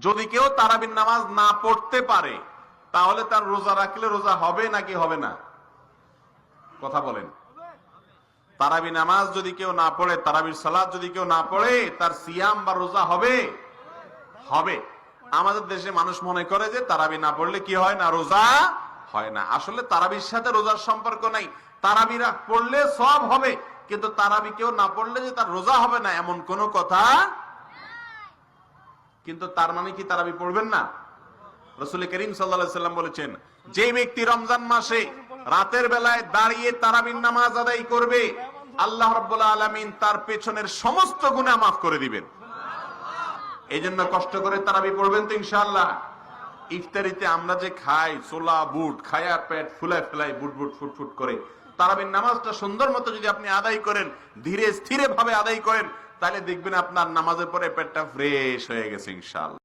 যদি কেউ তারাবির নামাজ না পড়তে পারে তাহলে তার রোজা রাখলে রোজা হবে নাকি হবে না? কথা বলেন। তারাবি নামাজ যদি কেউ না পড়ে, তারাবির সালাত যদি কেউ না পড়ে, তার সিয়াম বা রোজা হবে? হবে। আমাদের দেশে মানুষ মনে করে যে তারাবি না পড়লে কি হয় না, রোজা হয় না। আসলে তারাবির সাথে রোজার সম্পর্ক নাই। তারাবিরা পড়লে সব হবে, কিন্তু তারাবি কেউ না পড়লে যে তার রোজা হবে না এমন কোনো কথা। কিন্তু তার মানে কি তারাবি পড়বেন না? রাসূল করিম সাল্লাল্লাহু আলাইহি সাল্লাম বলেছেন, যে ব্যক্তি রমজান মাসে রাতের বেলায় দাঁড়িয়ে তারাবির নামাজ আদায় করবে, আল্লাহ রাব্বুল আলামিন তার পেছনের সমস্ত গুনাহ মাফ করে দিবেন। এই জন্য কষ্ট করে তারাবি পড়বেন তো ইনশাআল্লাহ। ইফতারিতে আমরা যে খাই ছোলা বুট, খায়া পেট ফুলায় ফেলাই বুট বুট ফুট ফুট করে, তারাবির নামাজটা সুন্দর মতো যদি আপনি আদায় করেন, ধীরে স্থিরে ভাবে আদায় করেন, তাহলে দেখবেন আপনার নামাজের পরে পেটটা ফ্রেশ হয়ে গেছে ইনশাআল্লাহ।